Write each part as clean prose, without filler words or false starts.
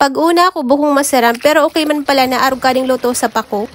Pag una ako bukong masaram pero okay man pala na arog kaning luto sa pako.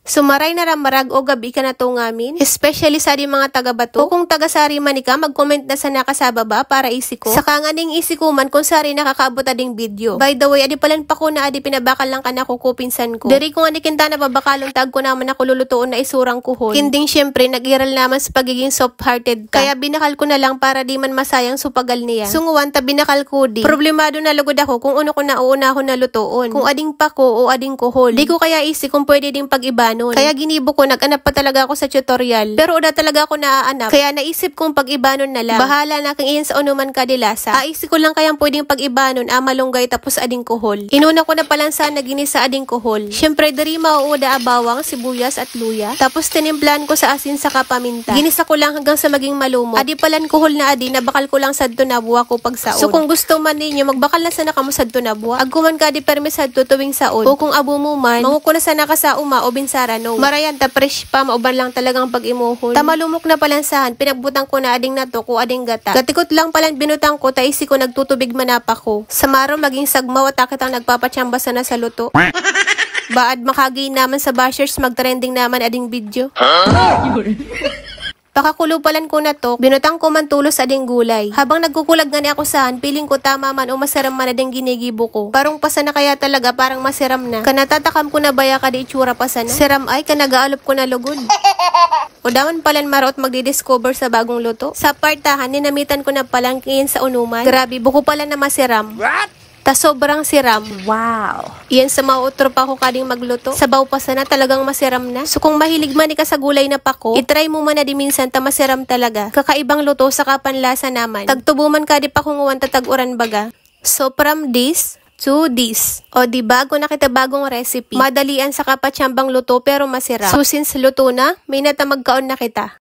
Sumaray na ramarag o gabi ka na to ngamin, especially sa di mga taga-bato. O kung taga-sari man ka, mag-comment na sa nakasababa para isi ko. Saka nga ning isi ko man kung sari nakakaabot ading video. By the way, adi palan pa ko na adi pinabakal lang ka na ko pinsan ko. Dari ko nga ni kinta na babakalong tag ko naman ako lulutuon na isurang kuhon. Kinding syempre, nag-iral naman sa pagiging soft-hearted ka. Kaya binakal ko na lang para di man masayang supagal niya. Sunguan ta binakal ko di. Problemado na lugod ako kung ano ko na uunahon na lutuon. Kung ading pako o ading kuhol. Di ko kaya isi kung pwede ding pag-iba nun. Kaya ginibo ko, nag-anap pa talaga ako sa tutorial. Pero uda talaga ako naaanap. Kaya naisip kong pag-ibanon na lang. Bahala na kang iyan sa unuman kadilasa. Aisip ko lang kayang pwedeng pag-ibanon, malunggay tapos ading kuhol. Inuna ko na palang sana ginis sa ading kuhol. Syempre, dari mauuda abawang, sibuyas at luya. Tapos tinimplan ko sa asin sa kapaminta. Ginisa ko lang hanggang sa maging malumot. Adi palan kuhol na adi, nabakal ko lang sadto na buwa ko pag saon. So kung gusto man ninyo, magbakal na sana kamo sadto na buwa. Agkuman ka di permis sadto tuwing saon. O kung abo mo man, manguko na sana ka sa uma o binsara no. Marayan ta fresh pa, mauban lang talagang pag-imuhon. Tamalumok na palansahan, pinagbutan ko na ading nato ko ading gata. Gatikot lang palang binutang ko, taisi ko nagtutubig manapa ko. Sa maro maging sagmaw at akit ang nagpapatsamba sana sa luto. Baad makagi naman sa bashers, magtrending naman ading video. Pakakulupalan ko na to, binutang ko man tulos ading gulay. Habang nagkukulag nga ni ako saan, piling ko tama man o masiram man ading ginigibo ko. Parang pasa na kaya talaga, parang masiram na. Kanatatakam ko na baya ka di itsura pasa na. Siram ay, kanagaalop ko na lugod. O daman palan marot magdi-discover sa bagong luto. Sa partahan, ninamitan ko na palang kiin sa unuman. Grabe, buko pala na masiram. What? Ta sobrang siram. Wow. Iyan sa mautro pa ko kading magluto. Sabaw pa sana talagang masiram na. So kung mahilig man ka sa gulay na pako, itry mo man na di minsan ta masiram talaga. Kakaibang luto sa kapanlasa naman. Tagtubo man ka di pa kung uwan tatag-uran baga. So from this to this. O di bago na kita bagong recipe. Madalian sa kapatsambang luto pero masiram. So since luto na, may natamagkaon na kita.